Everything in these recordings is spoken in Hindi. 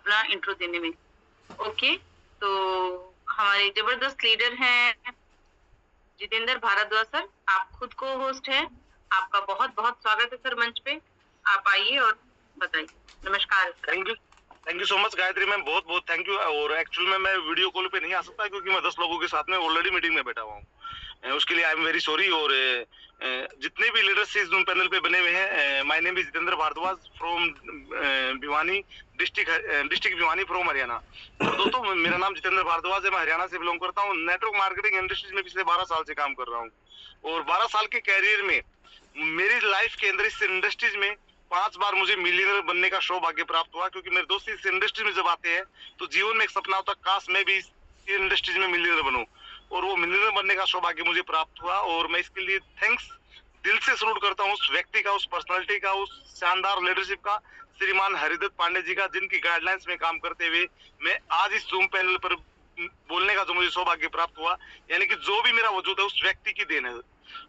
अपना इंट्रो देने में। ओके, तो हमारे जबरदस्त लीडर हैं जितेंद्र भारद्वाज सर। आप खुद को होस्ट हैं। आपका बहुत बहुत स्वागत है सर मंच पे। आप आइए और बताइए। नमस्कार sir. Thank you so much Gayatri ma'am, बहुत बहुत थैंक यू। और एक्चुअल में मैं वीडियो कॉल पे नहीं आ सकता क्योंकि मैं 10 लोगों के साथ में ऑलरेडी मीटिंग में बैठा हुआ हूँ। उसके लिए आई एम वेरी सॉरी। और जितने भी लीडर्स इस जूम पैनल पे बने हुए हैं, my name is Jitendra Bhardwaj from Bhiwani district Bhiwani from Haryana. और दोस्तों, मेरा नाम जितेंद्र भारद्वाज है, मैं हरियाणा से बिलोंग करता हूँ। नेटवर्क मार्केटिंग इंडस्ट्रीज में पिछले 12 साल से काम कर रहा हूँ। और 12 साल के कैरियर में मेरी लाइफ के अंदर इस इंडस्ट्रीज में 5 बार मुझे मिलियनर बनने का सौभाग्य प्राप्त हुआ। क्योंकि मेरे दोस्त इस इंडस्ट्री में जब आते हैं तो जीवन में एक सपना होता है, काश मैं भी इस इंडस्ट्रीज में मिलियनर बनूं। और वो मिलियनर बनने का सौभाग्य मुझे प्राप्त हुआ। और मैं इसके लिए थैंक्स दिल से सलूट करता हूँ उस व्यक्ति का, उस पर्सनालिटी का, उस शानदार लीडरशिप का, श्रीमान हरिदत्त पांडे जी का, जिनकी गाइडलाइंस में काम करते हुए मैं आज इस जूम पैनल पर बोलने का जो मुझे सौभाग्य प्राप्त हुआ, यानी कि जो भी मेरा वजूद है उस व्यक्ति की देन है।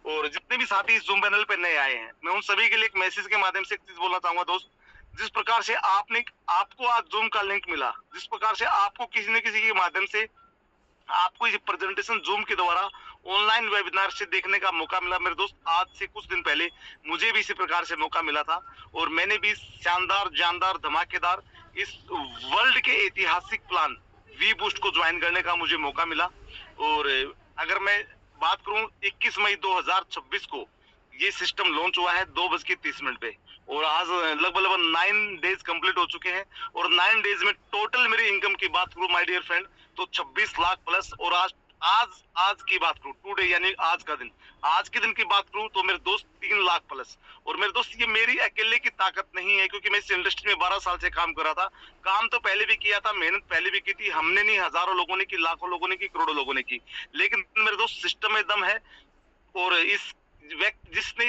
और जितने भी साथी इस जूम पैनल पे नए आए हैं, मैं उन सभी के लिए एक मैसेज के माध्यम से एक चीज बोलना चाहूंगा दोस्त। जिस प्रकार से आपको आज जूम का लिंक मिला, जिस प्रकार से आपको किसी न किसी के माध्यम से आपको ये प्रेजेंटेशन जूम के द्वारा ऑनलाइन वेबिनार से देखने का मौका मिला, मेरे दोस्त आज से कुछ दिन पहले मुझे भी इसी प्रकार से मौका मिला था। और मैंने भी शानदार, जानदार, धमाकेदार इस वर्ल्ड के ऐतिहासिक प्लान वी बूस्ट को ज्वाइन करने का मुझे मौका मिला। और अगर मैं बात करूं, 21 मई 2026 को ये सिस्टम लॉन्च हुआ है 2:30 पे। और आज लगभग 9 डेज कंप्लीट हो चुके हैं। और 9 डेज में टोटल मेरी इनकम की बात करूं माय डियर फ्रेंड, तो 26 लाख प्लस। और आज आज आज की बात करूं, टुडे यानी आज का दिन, आज के दिन की बात करूं तो मेरे दोस्त 3 लाख प्लस। और मेरे दोस्त, ये मेरी अकेले की ताकत नहीं है, क्योंकि मैं इस इंडस्ट्री में 12 साल से काम कर रहा था। काम तो पहले भी किया था, मेहनत पहले भी की थी, हमने नहीं, हजारों लोगों ने की, लाखों लोगों ने की, करोड़ों लोगों ने की। लेकिन मेरे दोस्त, सिस्टम में दम है। और इस व्यक्ति जिसने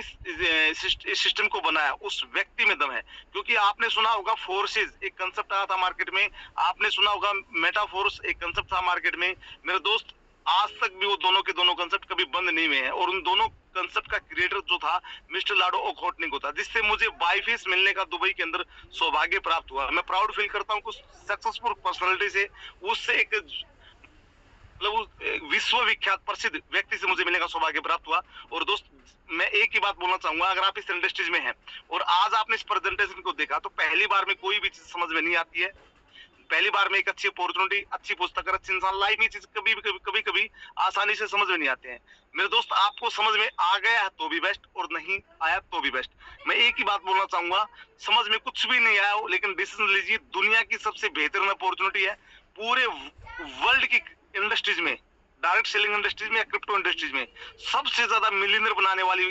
इस सिस्टम को बनाया उस व्यक्ति में दम है। क्योंकि आपने सुना होगा फोर्सेस, एक कंसेप्ट आया था मार्केट में, आपने सुना होगा मेटाफोर्स, एक कंसेप्ट था मार्केट में। मेरे दोस्त, आज तक भी वो दोनों के दोनों कंसेप्ट कभी बंद नहीं हुए हैं। और उन दोनों कंसेप्ट का क्रिएटर जो था मिस्टर लाडो ओखोटनिक होता, जिससे मुझे बाई फेस मिलने का दुबई के अंदर सौभाग्य प्राप्त हुआ। मैं प्राउड फील करता हूँ कुछ सक्सेसफुल पर्सनालिटी से, उससे एक मतलब विश्व विख्यात प्रसिद्ध व्यक्ति से मुझे मिलने का सौभाग्य प्राप्त हुआ। और दोस्त, मैं एक ही बात बोलना चाहूंगा, अगर आप इस इंडस्ट्रीज में हैं और आज आपने इस प्रेजेंटेशन को देखा, तो पहली बार में कोई भी चीज समझ में नहीं आती है। पहली बार में एक अच्छी अपॉर्चुनिटी, अच्छी पुस्तक, अच्छी इंसान, लाइफ में चीज कभी कभी आसानी से समझ में नहीं आते हैं। मेरे दोस्त, आपको समझ में आ गया तो भी बेस्ट, और नहीं आया तो भी बेस्ट। मैं एक ही बात बोलना चाहूंगा, समझ में कुछ भी नहीं आया हो लेकिन डिसीजन लीजिए, दुनिया की सबसे बेहतरीन अपॉर्चुनिटी है पूरे वर्ल्ड की इंडस्ट्रीज में, डायरेक्ट सेलिंग इंडस्ट्रीज में या क्रिप्टो इंडस्ट्रीज में सबसे ज्यादा मिलियनर बनाने वाली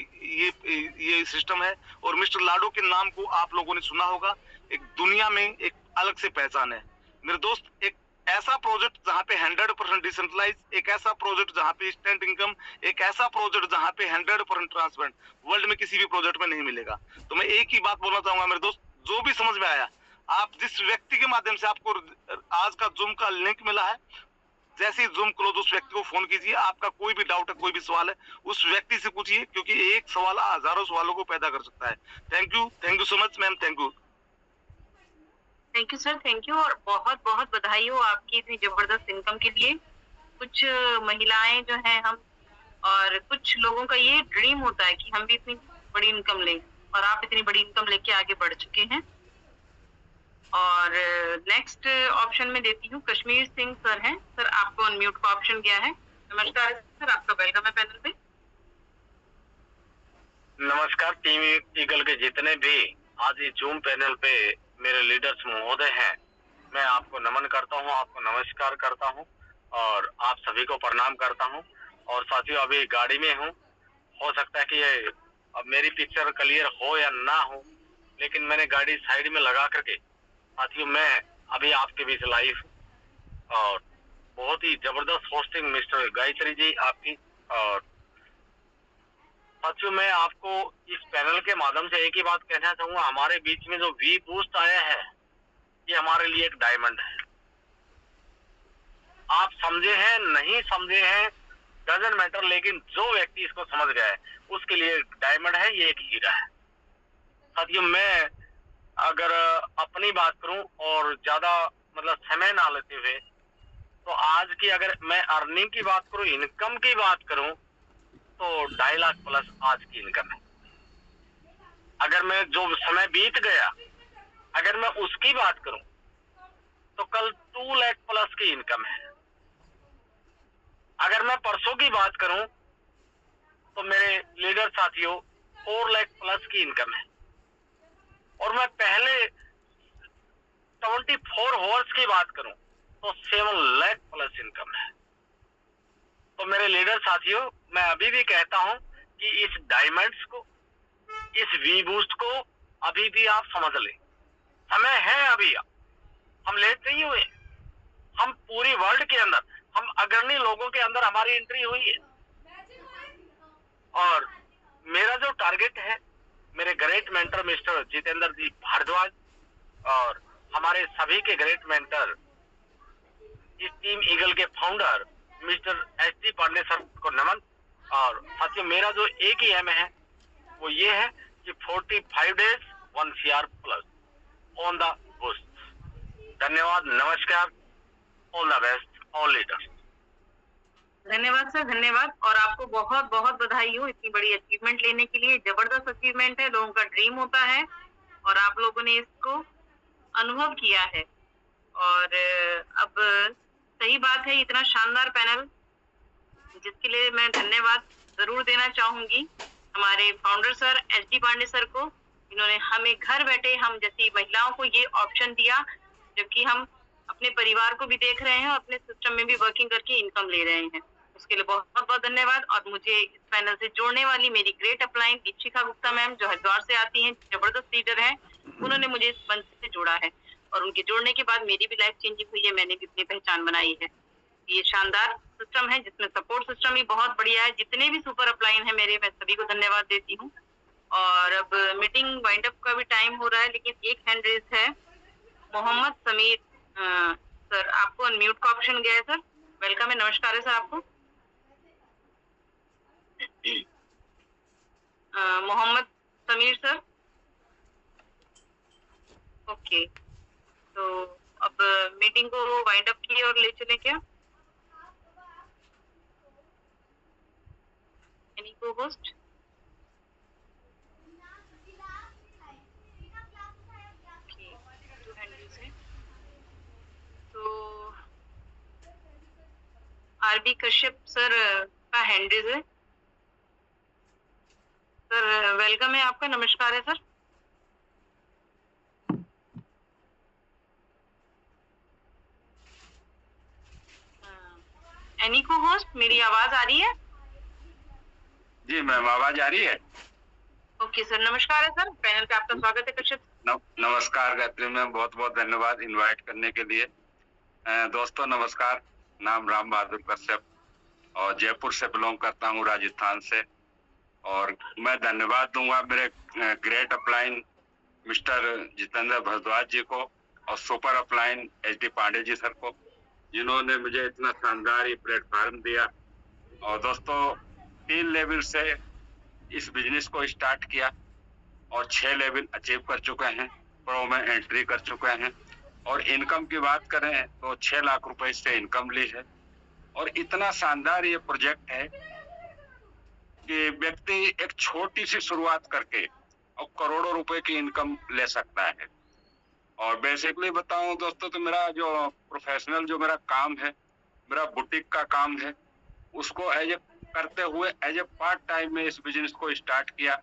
ये सिस्टम है। और मिस्टर लाडो के नाम को आप लोगों ने सुना होगा, एक दुनिया में एक अलग से पहचान है। मेरे दोस्त, एक ऐसा प्रोजेक्ट जहां पे 100% डिसेंट्रलाइज, एक ऐसा प्रोजेक्ट जहां पे इंस्टेंट इनकम, एक ऐसा प्रोजेक्ट जहां पे 100% ट्रांसपेरेंट वर्ल्ड में किसी भी प्रोजेक्ट में नहीं मिलेगा। तो मैं एक ही बात बोलना चाहूंगा मेरे दोस्त, जो भी समझ में आया, आप जिस व्यक्ति के माध्यम से आपको आज का जूम का लिंक मिला है, जैसे ही जूम क्लोज उस व्यक्ति को फोन कीजिए। आपका कोई भी डाउट है, कोई भी सवाल है, उस व्यक्ति से पूछिए, क्योंकि एक सवाल हजारों सवालों को पैदा कर सकता है। Thank you so much ma'am, thank you. Thank you sir, thank you. और बहुत बहुत बधाई हो आपकी इतनी जबरदस्त इनकम के लिए। कुछ महिलाएं जो हैं हम, और कुछ लोगों का ये ड्रीम होता है कि हम भी इतनी बड़ी इनकम लें, और आप इतनी बड़ी इनकम लेके आगे बढ़ चुके हैं। और नेक्स्ट ऑप्शन में देती हूँ, कश्मीर सिंह सर हैं। सर, आपको अनम्यूट का ऑप्शन गया है। नमस्कार सर, आपका वेलकम है पैनल पे। नमस्कार टीम ईगल के जितने भी आज इस जूम पैनल पे मेरे लीडर्स महोदय हैं, मैं आपको नमन करता हूं, आपको नमस्कार करता हूं और आप सभी को प्रणाम करता हूं। और साथियों, अभी गाड़ी में हूं, हो सकता है कि ये अब मेरी पिक्चर क्लियर हो या ना हो, लेकिन मैंने गाड़ी साइड में लगा करके साथियों मैं अभी आपके बीच लाइव, और बहुत ही जबरदस्त होस्टिंग मिस्टर गायत्री जी आपकी। और साथियों, मैं आपको इस पैनल के माध्यम से एक ही बात कहना चाहूंगा, हमारे बीच में जो वी बूस्ट आया है, ये हमारे लिए एक डायमंड है। आप समझे हैं नहीं समझे हैं डजंट मैटर, लेकिन जो व्यक्ति इसको समझ गया है उसके लिए डायमंड है, ये एक हीरा है। साथियों, मैं अगर अपनी बात करूं और ज्यादा मतलब समय ना लेते हुए, तो आज की अगर मैं अर्निंग की बात करूं, इनकम की बात करूं, तो 2.5 लाख प्लस आज की इनकम है। अगर मैं जो समय बीत गया अगर मैं उसकी बात करूं तो कल 2 लाख प्लस की इनकम है। अगर मैं परसों की बात करूं तो मेरे लीडर साथियों 4 लाख प्लस की इनकम है। और मैं पहले 24 आवर्स की बात करूं तो 7 लाख प्लस इनकम है। तो मेरे लीडर साथियों, मैं अभी भी कहता हूं कि इस डायमंड्स को, इस वी बूस्ट को अभी भी आप समझ लें, समय है अभी, हम लेट नहीं हुए। हम पूरी वर्ल्ड के अंदर, हम अग्रणी लोगों के अंदर हमारी एंट्री हुई है। और मेरा जो टारगेट है, मेरे great mentor mister Jitendra ji Bhardwaj और हमारे सभी के ग्रेट मेंटर, इस टीम ईगल के founder mister S D. Pandey sir को नमन। और साथियों, मेरा जो एक ही एम है वो ये है कि 45 days 1 CR plus on the boost. धन्यवाद, नमस्कार, all the best, all leaders. धन्यवाद सर, धन्यवाद। और आपको बहुत बहुत बधाई हो इतनी बड़ी अचीवमेंट लेने के लिए। जबरदस्त अचीवमेंट है, लोगों का ड्रीम होता है और आप लोगों ने इसको अनुभव किया है। और अब सही बात है, इतना शानदार पैनल जिसके लिए मैं धन्यवाद जरूर देना चाहूंगी हमारे founder sir S D. Pandey sir को, जिन्होंने हमें घर बैठे हम जैसी महिलाओं को ये ऑप्शन दिया, जबकि हम अपने परिवार को भी देख रहे हैं और अपने सिस्टम में भी वर्किंग करके इनकम ले रहे हैं। उसके लिए बहुत बहुत धन्यवाद। और मुझे इस पैनल से जोड़ने वाली मेरी great upline Dikshika Gupta ma'am, जो हरिद्वार से आती हैं, जबरदस्त लीडर हैं, उन्होंने मुझे इस मंच से जोड़ा है और उनके जोड़ने के बाद मेरी भी लाइफ चेंजिंग हुई है, मैंने भी अपनी पहचान बनाई है। ये शानदार सिस्टम है जिसमें सपोर्ट सिस्टम भी बहुत बढ़िया है। जितने भी सुपर अपलाइन है मेरे, मैं सभी को धन्यवाद देती हूँ। और अब मीटिंग वाइंड अप का भी टाइम हो रहा है, लेकिन एक हैंड रेज है, मोहम्मद समीर सर, आपको अनम्यूट का ऑप्शन गया है सर। वेलकम है, नमस्कार है सर आपको। Mohammad Sameer sir, okay. तो अब मीटिंग को वाइंड अप किए और ले चले क्या? एनी को होस्ट? तो आरबी कश्यप सर का हैंड रेज है सर। वेलकम है आपका, नमस्कार है सर। एनी को होस्ट, मेरी आवाज आ रही है? जी मैम, आवाज आ रही है? ओके सर, नमस्कार है सर, पैनल पे आपका स्वागत है कश्यप। नमस्कार गायत्री मैम, बहुत बहुत धन्यवाद इनवाइट करने के लिए। दोस्तों नमस्कार, नाम राम बहादुर कश्यप और जयपुर से बिलोंग करता हूँ, राजस्थान से। और मैं धन्यवाद दूंगा मेरे great upline mister Jitendra Bhardwaj ji को और super upline S D. Pandey ji sir को, जिन्होंने मुझे इतना शानदार ये प्लेटफॉर्म दिया। और दोस्तों 3 लेवल से इस बिजनेस को स्टार्ट किया और 6 लेवल अचीव कर चुके हैं, प्रो में एंट्री कर चुके हैं। और इनकम की बात करें तो 6 लाख रुपए से इनकम ली है। और इतना शानदार ये प्रोजेक्ट है कि व्यक्ति एक छोटी सी शुरुआत करके और करोड़ों रुपए की इनकम ले सकता है। और बेसिकली बताऊं दोस्तों, तो मेरा जो प्रोफेशनल जो मेरा काम है, मेरा बुटीक का काम है, उसको करते हुए एज ए पार्ट टाइम में इस बिजनेस को स्टार्ट किया।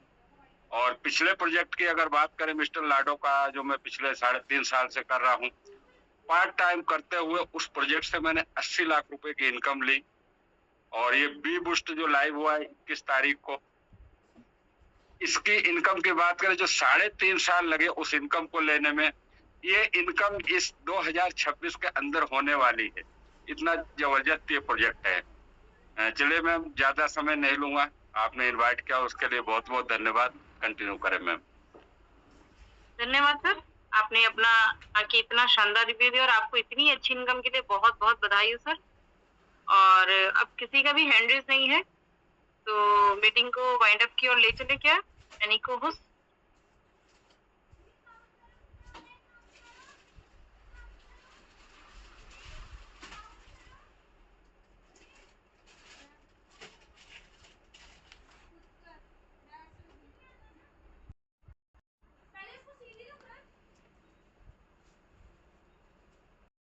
और पिछले प्रोजेक्ट की अगर बात करें मिस्टर लाडो का, जो मैं पिछले 3.5 साल से कर रहा हूँ, पार्ट टाइम करते हुए उस प्रोजेक्ट से मैंने 80 लाख रुपए की इनकम ली। और ये बी बूस्ट जो लाइव हुआ है 21 तारीख को, इसकी इनकम की बात करें, जो 3.5 साल लगे उस इनकम को लेने में, ये इनकम इस 2026 के अंदर होने वाली है। इतना जबरदस्त ये प्रोजेक्ट है। चलिए मैम, ज्यादा समय नहीं लूंगा, आपने इनवाइट किया उसके लिए बहुत बहुत धन्यवाद। कंटिन्यू करें मैम। धन्यवाद सर, आपने अपना आके इतना शानदार रिव्यू दिया और आपको इतनी अच्छी इनकम के लिए बहुत बहुत बधाई हो सर। और अब किसी का भी हैंड रेज नहीं है, तो मीटिंग को वाइंड अप की और ले चले क्या? एनी को होस्ट?